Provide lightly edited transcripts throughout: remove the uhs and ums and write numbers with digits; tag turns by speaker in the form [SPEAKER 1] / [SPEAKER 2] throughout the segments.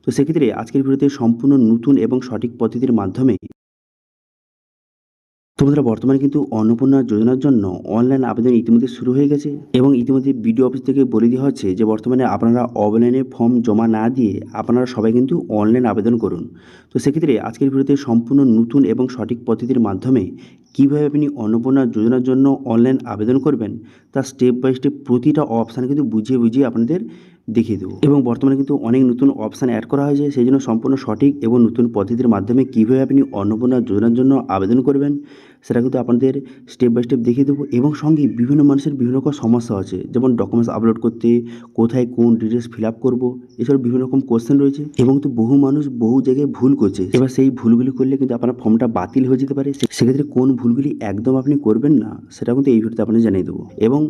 [SPEAKER 1] তো সেক্ষেত্রে আজকের ভিডিওতে সম্পূর্ণ নতুন এবং সঠিক পদ্ধতির মাধ্যমে তোমাদের বর্তমানে কিন্তু অন্নপূর্ণা যোজনার জন্য অনলাইন আবেদন ইতিমধ্যে শুরু হয়ে গেছে এবং ইতিমধ্যে বিডিও অফিস থেকে বলে দেওয়া হচ্ছে যে বর্তমানে আপনারা অফলাইনে ফর্ম জমা না দিয়ে আপনারা সবাই কিন্তু অনলাইন আবেদন করুন। তো সেক্ষেত্রে আজকের ভিডিওতে সম্পূর্ণ নতুন এবং সঠিক পদ্ধতির মাধ্যমে কীভাবে আপনি অন্নপূর্ণা যোজনার জন্য অনলাইন আবেদন করবেন তার স্টেপ বাই স্টেপ প্রতিটা অপশান কিন্তু বুঝিয়ে বুঝিয়ে আপনাদের দেখিয়ে দেবো এবং বর্তমানে কিন্তু অনেক নতুন অপশান অ্যাড করা হয়েছে, সেই জন্য সম্পূর্ণ সঠিক এবং নতুন পদ্ধতির মাধ্যমে কীভাবে আপনি অন্নপূর্ণা যোজনার জন্য আবেদন করবেন সেটা কিন্তু আপনাদের স্টেপ বাই স্টেপ দেখিয়ে দেবো। এবং সঙ্গে বিভিন্ন মানুষের বিভিন্ন রকম সমস্যা আছে, যেমন ডকুমেন্টস আপলোড করতে কোথায় কোন ডিটেলস ফিল আপ করবো, এছাড়াও বিভিন্ন রকম কোশ্চেন রয়েছে এবং তো বহু মানুষ বহু জায়গায় ভুল করছে। এবার সেই ভুলগুলি করলে কিন্তু আপনার ফর্মটা বাতিল হয়ে যেতে পারে। সেক্ষেত্রে কোন ভুলগুলি একদম আপনি করবেন না সেটা কিন্তু এই ভিডিওতে আপনাদের জানিয়ে দেবো এবং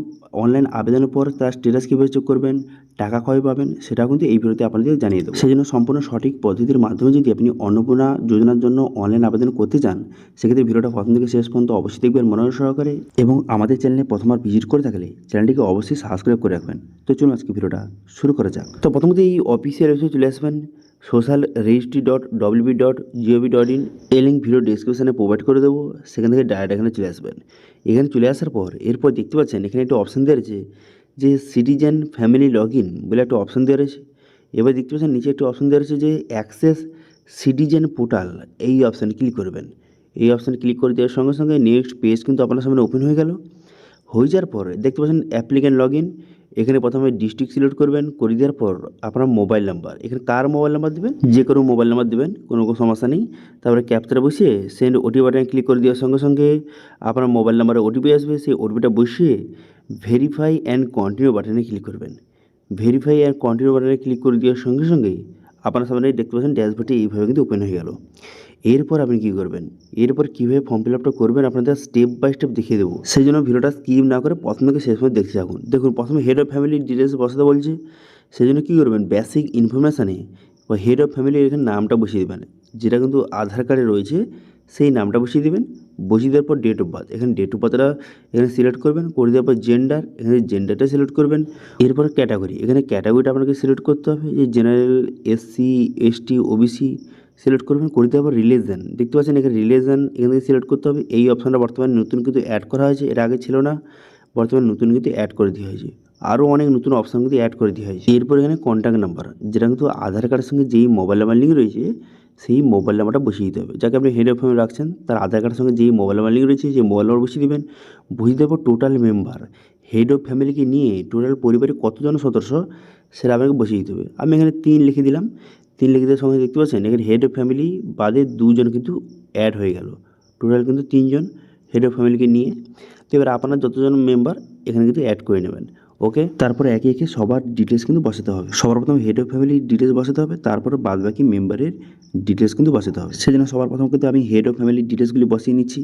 [SPEAKER 1] অনলাইন আবেদনের পর তার স্ট্যাটাস কীভাবে চেক করবেন, টাকা কবে পাবেন সেটাও কিন্তু এই ভিডিওতে আপনাদের জানিয়ে দেবো। সেই জন্য সম্পূর্ণ সঠিক পদ্ধতির মাধ্যমে যদি আপনি অন্নপূর্ণা যোজনার জন্য অনলাইন আবেদন করতে চান সেক্ষেত্রে ভিডিওটা প্রথম থেকে শেষ পর্যন্ত অবশ্যই দেখবেন মনোযোগ সহকারে এবং আমাদের চ্যানেলে প্রথমবার ভিজিট করে থাকলে চ্যানেলটিকে অবশ্যই সাবস্ক্রাইব করে রাখবেন। তো চলুন আজকে ভিডিওটা শুরু করা যাক। তো প্রথমত এই অফিসিয়াল ওয়েবসাইটে চলে আসবেন social registry.wb.gov.in, এই লিঙ্ক ভিডিও ডিসক্রিপশনে প্রোভাইড করে দেবো, সেখান থেকে ডাইরেক্ট এখানে চলে আসবেন। এখানে চলে আসার পর এরপর দেখতে পাচ্ছেন এখানে একটা অপশান দেওয়া রয়েছে যে সিটিজেন ফ্যামিলি লগ ইন বলে একটা অপশান দেওয়া রয়েছে। এবার দেখতে পাচ্ছেন নিচে একটা অপশান দেওয়া রয়েছে যে অ্যাক্সেস সিটিজেন পোর্টাল, এই অপশানে ক্লিক করবেন। এই অপশানে ক্লিক করে দেওয়ার সঙ্গে সঙ্গে নেক্সট পেজ কিন্তু আপনার সামনে ওপেন হয়ে গেল। হয়ে যাওয়ার পর দেখতে পাচ্ছেন অ্যাপ্লিক্যান্ট লগ ইন, এখানে প্রথমে ডিস্ট্রিক্ট সিলেক্ট করবেন, করে দেওয়ার পর আপনার মোবাইল নাম্বার, এখানে কার মোবাইল নাম্বার দেবেন, যে কোনো মোবাইল নাম্বার দেবেন, কোনো সমস্যা নেই। তারপরে ক্যাপচাটা বসিয়ে সেন্ড ওটিপি বাটনে ক্লিক করে দেওয়ার সঙ্গে সঙ্গে আপনার মোবাইল নাম্বারে ওটিপি আসবে, সেই ওটিপিটা বসিয়ে ভেরিফাই অ্যান্ড কন্টিনিউ বাটনে ক্লিক করবেন। ভেরিফাই অ্যান্ড কন্টিনিউ বাটনে ক্লিক করে দেওয়ার সঙ্গে সঙ্গেই আপনার সামনে দেখতে পাচ্ছেন ড্যাশবোর্ডটি এইভাবে কিন্তু ওপেন হয়ে গেল। এরপর আপনি কী করবেন, এরপর কীভাবে ফর্ম ফিল আপটা করবেন আপনাদের স্টেপ বাই স্টেপ দেখিয়ে দেবো, সেই জন্য ভিডিওটা স্কিপ না করে প্রথম থেকে শেষ পর্যন্ত দেখতে থাকুন। দেখুন প্রথমে হেড অফ ফ্যামিলি ডিটেলস বসাতে বলছে, সেই জন্য কী করবেন বেসিক ইনফরমেশানে বা হেড অফ ফ্যামিলির এখানে নামটা বসিয়ে দেবেন, যেটা কিন্তু আধার কার্ডে রয়েছে সেই নামটা বসিয়ে দেবেন। বসিয়ে দেওয়ার পর ডেট অফ বার্থ, এখানে ডেট অফ বার্থটা এখানে সিলেক্ট করবেন, করে দেওয়ার পর জেন্ডার, এখানে জেন্ডারটা সিলেক্ট করবেন। এরপর ক্যাটাগরি, এখানে ক্যাটাগরিটা আপনাকে সিলেক্ট করতে হবে, যে general, SC, ST, OBC select করবেন। করে দেওয়ার পর রিলিজন, দেখতে পাচ্ছেন এখানে রিলিজন এখান থেকে সিলেক্ট করতে হবে। এই অপশানটা বর্তমানে নতুন কিন্তু অ্যাড করা হয়েছে, এর আগে ছিল না, বর্তমানে নতুন কিন্তু অ্যাড করে দেওয়া হয়েছে। আরও অনেক নতুন অপশান কিন্তু অ্যাড করে দেওয়া হয়েছে। এরপর এখানে কন্ট্যাক্ট নাম্বার, যেটা কিন্তু আধার কার্ডের সঙ্গে যেই মোবাইল নাম্বার লিঙ্ক রয়েছে সেই মোবাইল নাম্বারটা বসিয়ে দিতে হবে। যাকে আপনি হেড অফ ফ্যামিলি রাখছেন তার আধার কার্ডের সঙ্গে যেই মোবাইল নাম্বার লিঙ্ক রয়েছে সেই মোবাইল নাম্বার বসিয়ে দেবেন। বসিয়ে দেওয়ার পর টোটাল মেম্বার, হেড অফ ফ্যামিলিকে নিয়ে টোটাল পরিবারে কতজন সদস্য সেটা আপনাকে বসিয়ে দিতে হবে। আমি এখানে 3 লিখে দিলাম। 3 লিখে দেওয়ার সঙ্গে দেখতে পাচ্ছেন এখানে হেড অফ ফ্যামিলি বাদে 2 জন কিন্তু অ্যাড হয়ে গেল, টোটাল কিন্তু 3 জন হেড অফ ফ্যামিলিকে নিয়ে। তো এবার আপনার যতজন মেম্বার এখানে কিন্তু অ্যাড করে নেবেন। ওকে, তারপরে একে একে সবার ডিটেলস কিন্তু বসাতে হবে। সবার প্রথমে হেড অফ ফ্যামিলির ডিটেলস বসাতে হবে, তারপরে বাদবাকি মেম্বারের ডিটেলস কিন্তু বসাতে হবে। সেজন্য সবার প্রথম কিন্তু আমি হেড অফ ফ্যামিলির ডিটেলসগুলি বসিয়ে নিচ্ছি।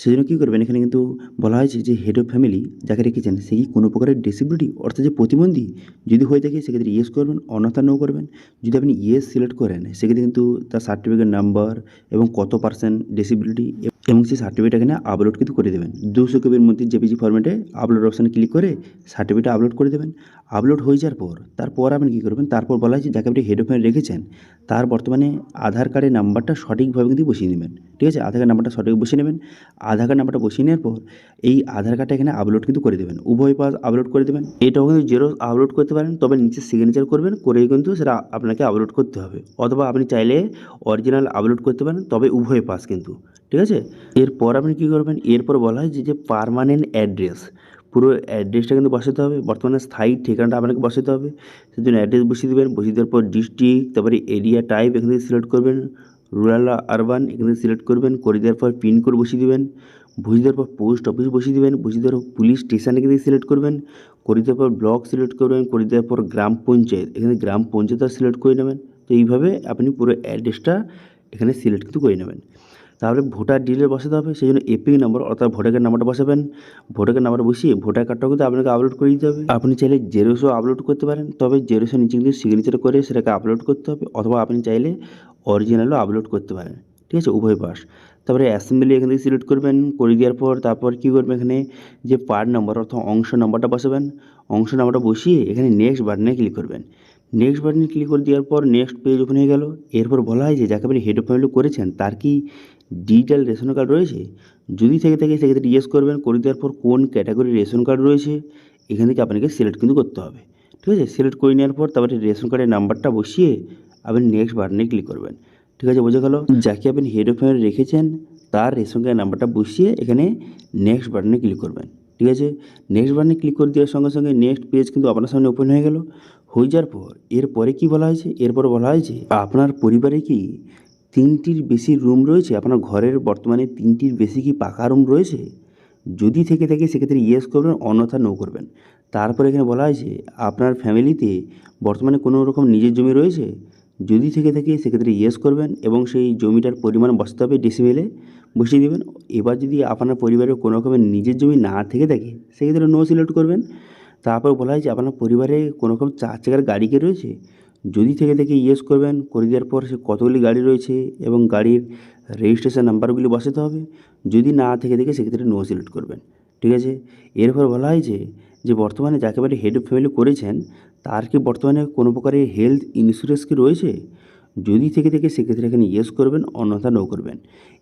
[SPEAKER 1] সেজন্য কী করবেন, এখানে কিন্তু বলা হয়েছে যে হেড অফ ফ্যামিলি যাকে রেখেছেন সেই কোনো প্রকারের ডিসেবিলিটি অর্থাৎ যে প্রতিবন্ধী যদি হয়ে থাকে সেক্ষেত্রে ইয়েস করবেন, অন্যথা নো করবেন। যদি আপনি ইয়েস সিলেক্ট করেন সেক্ষেত্রে কিন্তু তার সার্টিফিকেট নাম্বার এবং কত পার্সেন্ট ডিসেবিলিটি এবং সেই সার্টিফিকেট এখানে আপলোড কিন্তু করে দেবেন। 200 কপির মধ্যে জেপিজি ফরম্যাটে আপলোড অপশানে ক্লিক করে সার্টিফিকেট আপলোড করে দেবেন। আপলোড হয়ে যাওয়ার পর তারপর আপনি কী করবেন, তারপর বলা হয়েছে যাকে আপনি হেড অফ ফ্যামিলি রেখেছেন তার বর্তমানে আধার কার্ডের নাম্বারটা সঠিকভাবে কিন্তু বসিয়ে নেবেন। ঠিক আছে, আধার কার্ড নাম্বারটা সঠিক বসিয়ে নেবেন। আধার কার্ড নাম্বারটা বসিয়ে নেওয়ার পর এই আধার কার্ডটা এখানে আপলোড কিন্তু করে দেবেন, উভয় পাশ আপলোড করে দেবেন। এটাও কিন্তু জেরক্স আপলোড করতে পারেন, তবে নিচে সিগনেচার করবেন, করেই কিন্তু সেটা আপনাকে আপলোড করতে হবে। অথবা আপনি চাইলে অরিজিনাল আপলোড করতে পারেন, তবে উভয় পাশ কিন্তু। ঠিক আছে, এরপর আপনি কী করবেন, এরপর বলা হয় যে পার্মানেন্ট অ্যাড্রেস, পুরো অ্যাড্রেসটা কিন্তু বসাতে হবে, বর্তমানে স্থায়ী ঠিকানাটা আপনাকে বসাতে হবে। সেজন্য অ্যাড্রেস বসিয়ে দেবেন। বসিয়ে দেওয়ার পর ডিস্ট্রিক্ট, তারপরে এরিয়া টাইপ এখান থেকে সিলেক্ট করবেন, রুরাল আরবান এখান থেকে সিলেক্ট করবেন। করে দেওয়ার পর পিনকোড বসিয়ে দেবেন। বসিয়ে দেওয়ার পর পোস্ট অফিস বসিয়ে দেবেন। বসিয়ে দেওয়ার পর পুলিশ স্টেশন এখান থেকে সিলেক্ট করবেন। করে দেওয়ার পর ব্লক সিলেক্ট করবেন। করে দেওয়ার পর গ্রাম পঞ্চায়েত, এখানে গ্রাম পঞ্চায়েত সিলেক্ট করে নেবেন। তো এইভাবে আপনি পুরো অ্যাড্রেসটা এখানে সিলেক্ট কিন্তু করে নেবেন। তাহলে ভোটার ডিটেল বসাতে হবে, সেই জন্য এপিক নাম্বার অর্থাৎ ভোটার কার্ড নাম্বারটা বসাবেন। ভোটার কার্ড নাম্বার বসিয়ে ভোটার কার্ডটাও কিন্তু আপনাকে আপলোড করে দিতে হবে। আপনি চাইলে জেরক্সও আপলোড করতে পারেন, তবে জেরক্সের নিচে কিন্তু সিগনেচার করে সেটাকে আপলোড করতে হবে, অথবা আপনি চাইলে অরিজিনালও আপলোড করতে পারেন। ঠিক আছে, উভয় পাশ। তারপরে অ্যাসেম্বলি এখান থেকে সিলেক্ট করবেন। করে দেওয়ার পর তারপর কী করবেন, এখানে যে পার্ট নাম্বার অর্থাৎ অংশ নাম্বারটা বসাবেন। অংশ নাম্বারটা বসিয়ে এখানে নেক্সট বাটনে ক্লিক করবেন। নেক্সট বাটনে ক্লিক করে দেওয়ার পর নেক্সট পেজ ওপেন হয়ে গেল। এরপর বলা হয় যে যাকে আপনি হেড অফ ফ্যামিলি করেছেন তার কি ডিজিটাল রেশন কার্ড রয়েছে? যদি থেকে থাকে সেক্ষেত্রে ইয়েস করবেন। করে দেওয়ার পর কোন ক্যাটাগরির রেশন কার্ড রয়েছে এখান থেকে আপনাকে সিলেক্ট কিন্তু করতে হবে। ঠিক আছে, সিলেক্ট করে নেওয়ার পর তারপরে রেশন কার্ডের নাম্বারটা বসিয়ে আপনি নেক্সট বাটনে ক্লিক করবেন। ঠিক আছে, বোঝা গেল? যাকে আপনি হেড অফ ফ্যামিলি রেখেছেন তার রেশন কার্ডের নাম্বারটা বসিয়ে এখানে নেক্সট বাটনে ক্লিক করবেন। ঠিক আছে, নেক্সট বাটনে ক্লিক করে দেওয়ার সঙ্গে সঙ্গে নেক্সট পেজ কিন্তু আপনার সামনে ওপেন হয়ে গেল। হয়ে যাওয়ার পর এরপরে কি বলা হয়েছে? এরপর বলা হয়েছে আপনার পরিবারে কি 3টির বেশি রুম রয়েছে? আপনার ঘরের বর্তমানে 3টির বেশি কি পাকা রুম রয়েছে? যদি থেকে থাকে সেক্ষেত্রে ইয়েস করবেন, অন্যথা নো করবেন। তারপর এখানে বলা হয়েছে আপনার ফ্যামিলিতে বর্তমানে কোনো রকম নিজের জমি রয়েছে? যদি থেকে থাকে সেক্ষেত্রে ইয়েস করবেন এবং সেই জমিটার পরিমাণ বসাতে হবে ডেসিমেলে, বসিয়ে দেবেন। এবার যদি আপনার পরিবারের কোনো রকমের নিজের জমি না থেকে থাকে সেক্ষেত্রে নো সিলেক্ট করবেন। তারপর বলা হয়েছে আপনার পরিবারে কোনো রকম 4 চাকার গাড়ি কি রয়েছে? যদি থেকে থাকে ইয়েস করবেন। করে দেওয়ার পর সে কতগুলি গাড়ি রয়েছে এবং গাড়ির রেজিস্ট্রেশন নাম্বারগুলি বসাতে হবে। যদি না থেকে থাকে সেক্ষেত্রে নো সিলেক্ট করবেন। ঠিক আছে, এরপর বলা হয়েছে যে বর্তমানে যাকে আপনি হেড অফ ফ্যামিলি করেছেন তার কি বর্তমানে কোনো প্রকারের হেলথ ইন্স্যুরেন্স কি রয়েছে? যদি থেকে থাকে সেক্ষেত্রে এখানে ইয়েস করবেন, অন্যথা নো করবেন।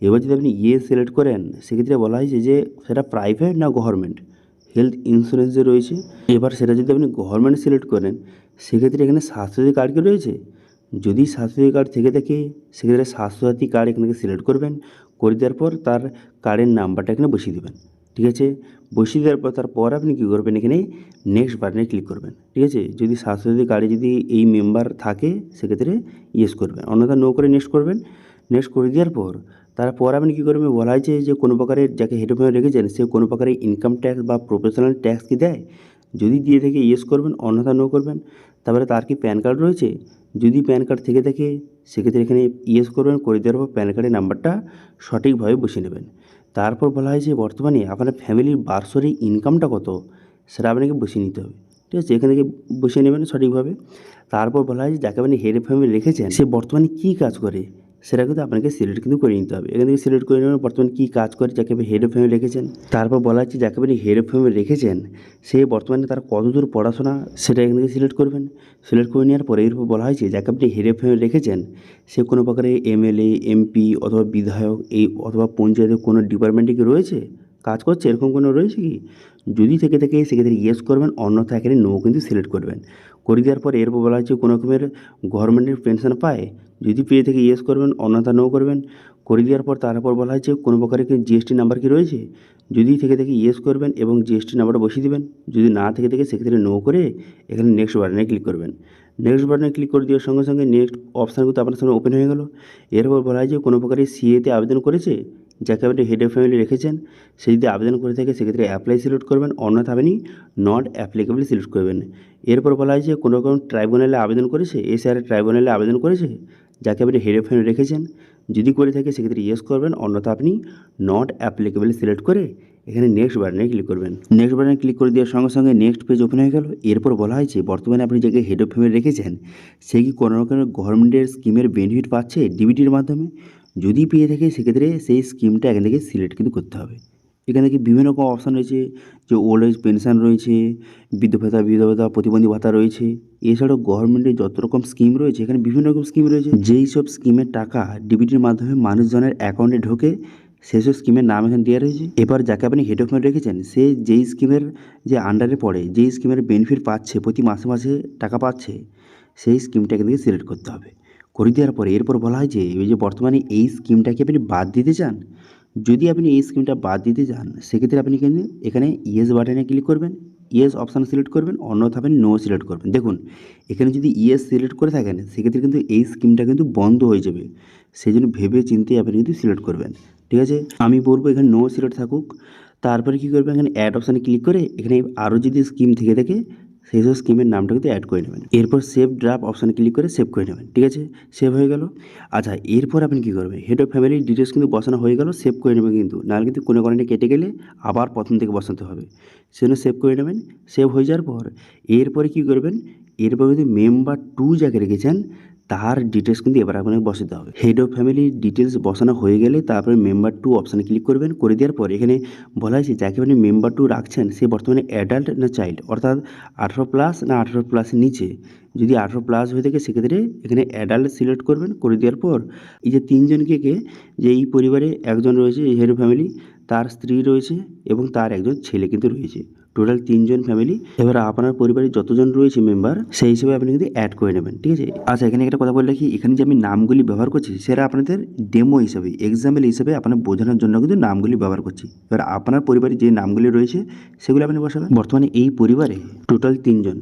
[SPEAKER 1] এবার যদি আপনি ইয়েস সিলেক্ট করেন সেক্ষেত্রে বলা হয়েছে যে সেটা প্রাইভেট না গভর্নমেন্ট হেলথ ইন্স্যুরেন্স যে রয়েছে। এবার সেটা যদি আপনি গভর্নমেন্ট সিলেক্ট করেন সেক্ষেত্রে এখানে স্বাস্থ্যসাথী কার্ড কি রয়েছে? যদি স্বাস্থ্যসাথী কার্ড থেকে থাকে সেক্ষেত্রে স্বাস্থ্যসাথী কার্ড এখান থেকে সিলেক্ট করবেন। করে দেওয়ার পর তার কার্ডের নাম্বারটা এখানে বসিয়ে দেবেন। ঠিক আছে, বসিয়ে দেওয়ার পর তারপর আপনি কী করবেন? এখানে নেক্সট বাটনে ক্লিক করবেন। ঠিক আছে, যদি স্বাস্থ্যসাথী কার্ডে যদি এই মেম্বার থাকে সেক্ষেত্রে ইয়েস করবেন, অন্যথা নো করে নেক্সট করবেন। নেক্সট করে দেওয়ার পর তারপর আপনি কী করবেন? বলা হয়েছে যে কোনো প্রকারের যাকে হেড অফ ফ্যামিলি রেখেছেন সে কোনো প্রকারের ইনকাম ট্যাক্স বা প্রফেশনাল ট্যাক্স কি দেয়? যদি দিয়ে থাকে ইয়েস করবেন, অন্যথা নো করবেন। তারপরে তার কি প্যান কার্ড রয়েছে? যদি প্যান কার্ড থেকে থাকে সেক্ষেত্রে এখানে ইয়েস করবেন। করে দেওয়ার পর প্যান কার্ডের নাম্বারটা সঠিকভাবে বসিয়ে নেবেন। তারপর বলা হয়েছে বর্তমানে আপনার ফ্যামিলির বার্ষিক ইনকামটা কত সেটা আপনাকে বসিয়ে নিতে হবে। ঠিক আছে, এখান থেকে বসিয়ে নেবেন সঠিকভাবে। তারপর বলা হয়েছে যাকে আপনি হেড অফ ফ্যামিলি রেখেছেন সে বর্তমানে কী কাজ করে সেটা কিন্তু আপনাকে সিলেক্ট কিন্তু করে নিতে হবে। এখান থেকে সিলেক্ট করে নেবেন বর্তমানে কী কাজ করে যাকে আপনি হেড অফ ফ্যামিলি রেখেছেন। তারপর বলা হচ্ছে যাকে আপনি হেড অফ ফ্যামিলি রেখেছেন সে বর্তমানে তার কতদূর পড়াশোনা সেটা এখান থেকে সিলেক্ট করবেন। সিলেক্ট করে নেওয়ার পরে এরপর বলা হয়েছে যাকে আপনি হেড অফ ফ্যামিলি রেখেছেন সে কোনো প্রকারের এমএলএ, এমপি অথবা বিধায়ক এই অথবা পঞ্চায়েতের কোনো ডিপার্টমেন্টে কি রয়েছে, কাজ করছে, এরকম কোনো রয়েছে কি? যদি থেকে থাকে সেক্ষেত্রে ইয়েস করবেন, অন্যথা এখানে নো কিন্তু সিলেক্ট করবেন। করে দেওয়ার পর এরপর বলা হচ্ছে কোনো রকমের গভর্নমেন্টের পেনশন পায়? যদি পেয়ে থেকে ইয়েস করবেন, অন্যথা নো করবেন। করে দেওয়ার পর তারপর বলা হচ্ছে কোনো প্রকারের কি জিএসটি নাম্বার কি রয়েছে? যদি থেকে থাকে ইয়েস করবেন এবং জিএসটি নাম্বারটা বসিয়ে দেবেন। যদি না থেকে থাকে সেক্ষেত্রে নো করে এখানে নেক্সট বাটনে ক্লিক করবেন। নেক্সট বাটনে ক্লিক করে দেওয়ার সঙ্গে সঙ্গে নেক্সট অপশান কিন্তু আপনার সামনে ওপেন হয়ে গেল। এরপর বলা হয় যে কোনো প্রকারের সিএতে আবেদন করেছে যাকে আপনি হেড অফ ফ্যামিলি রেখেছেন সে যদি আবেদন করে থাকে সেক্ষেত্রে অ্যাপ্লাই সিলেক্ট করবেন, অন্যথা আপনি নট অ্যাপ্লিকেবল সিলেক্ট করবেন। এরপর বলা হয় যে কোনো রকম ট্রাইব্যুনালে আবেদন করেছে, এসআর ট্রাইব্যুনালে আবেদন করেছে যাকে আপনি হেড অফ ফ্যামিলি রেখেছেন। যদি করে থাকে সেক্ষেত্রে ইয়েস করবেন, অন্যথা আপনি নট অ্যাপ্লিকেবল সিলেক্ট করে এখানে নেক্সট বাটনে ক্লিক করবেন। নেক্সট বাটনে ক্লিক করে দেওয়ার সঙ্গে সঙ্গে নেক্সট পেজ ওপেন হয়ে গেল। এরপর বলা হয়েছে বর্তমানে আপনি যাকে হেড অফ ফ্যামিলি রেখেছেন সে কি কোনো রকমের গভর্নমেন্টের স্কিমের বেনিফিট পাচ্ছে ডিবিটির মাধ্যমে? যদি পেয়ে থাকে সেক্ষেত্রে সেই স্কিমটা এখান থেকে সিলেক্ট কিন্তু করতে হবে। এখানে কি বিভিন্ন রকম অপশান রয়েছে যে ওল্ড এজ পেনশন রয়েছে, বৃদ্ধ ভাতা, বিধবা ভাতা, প্রতিবন্ধী ভাতা রয়েছে। এছাড়াও গভর্নমেন্টের যত রকম স্কিম রয়েছে এখানে বিভিন্ন রকম স্কিম রয়েছে। যেই সব স্কিমের টাকা ডিবিটির মাধ্যমে মানুষজনের অ্যাকাউন্টে ঢোকে সেসব স্কিমের নাম এখানে দেওয়া রয়েছে। এবার যাকে আপনি হেড অফ ফ্যামিলি রেখেছেন সে যেই স্কিমের যে আন্ডারে পড়ে, যেই স্কিমের বেনিফিট পাচ্ছে, প্রতি মাসে মাসে টাকা পাচ্ছে, সেই স্কিমটা এখান থেকে সিলেক্ট করতে হবে। করে দেওয়ার পরে এরপর বলা হয় যে এই যে বর্তমানে এই স্কিমটাকে আপনি বাদ দিতে চান। যদি আপনি এই স্কিমটা বাদ দিতে চান সেক্ষেত্রে আপনি কিন্তু এখানে ইয়েস বাটনে ক্লিক করবেন, ইয়েস অপশান সিলেক্ট করবেন, অন্যথা আপনি নো সিলেক্ট করবেন। দেখুন এখানে যদি ইয়েস সিলেক্ট করে থাকেন সেক্ষেত্রে কিন্তু এই স্কিমটা কিন্তু বন্ধ হয়ে যাবে, সেই জন্য ভেবে চিন্তে আপনি কিন্তু সিলেক্ট করবেন। ঠিক আছে, আমি বলবো এখানে নো সিলেক্ট থাকুক। তারপরে কী করবেন? এখানে অ্যাড অপশানে ক্লিক করে এখানে আরও যদি স্কিম থেকে থাকে সেই সব স্কিমের নামটা কিন্তু অ্যাড করে নেবেন। এরপর সেভ ড্রাফট অপশানে ক্লিক করে সেভ করে নেবেন। ঠিক আছে, সেভ হয়ে গেল। আচ্ছা, এরপর আপনি কী করবেন? হেড অফ ফ্যামিলির ডিটেলস কিন্তু বসানো হয়ে গেল, সেভ করে নেবেন কিন্তু, নাহলে কিন্তু কোনো কারণে কেটে গেলে আবার প্রথম থেকে বসাতে হবে। সেজন্য সেভ করে নেবেন। সেভ হয়ে যাওয়ার পর এরপরে কী করবেন? এরপর যদি মেম্বার 2 যাকে রেখেছেন তার ডিটেলস কিন্তু এবার আপনাকে বসাতে হবে। হেড অফ ফ্যামিলির ডিটেলস বসানো হয়ে গেলে তারপরে মেম্বার টু অপশানে ক্লিক করবেন। করে দেওয়ার পর এখানে বলা হয়েছে যাকে আপনি মেম্বার টু রাখছেন সে বর্তমানে অ্যাডাল্ট না চাইল্ড, অর্থাৎ 18+ না 18+ নিচে। যদি 18+ হয়ে থাকে সেক্ষেত্রে এখানে অ্যাডাল্ট সিলেক্ট করবেন। করে দেওয়ার পর এই যে তিনজনকে যে এই পরিবারে একজন রয়েছে এই হেড অফ ফ্যামিলি, তার স্ত্রী রয়েছে এবং তার একজন ছেলে কিন্তু রয়েছে, টোটাল 3জন ফ্যামিলি। এবার আপনার পরিবারে যতজন রয়েছে মেম্বার সেই হিসেবে আপনি কিন্তু অ্যাড করে নেবেন, ঠিক আছে। আচ্ছা, এখানে একটা কথা বলে রাখি, এখানে যে আমি নামগুলি ব্যবহার করছি সেটা আপনাদের ডেমো হিসাবে, এক্সাম্পল হিসেবে আপনার বোঝানোর জন্য কিন্তু নামগুলি ব্যবহার করছি। এবার আপনার পরিবারে যে নামগুলি রয়েছে সেগুলো আপনি বসাবেন। বর্তমানে এই পরিবারে টোটাল 3জন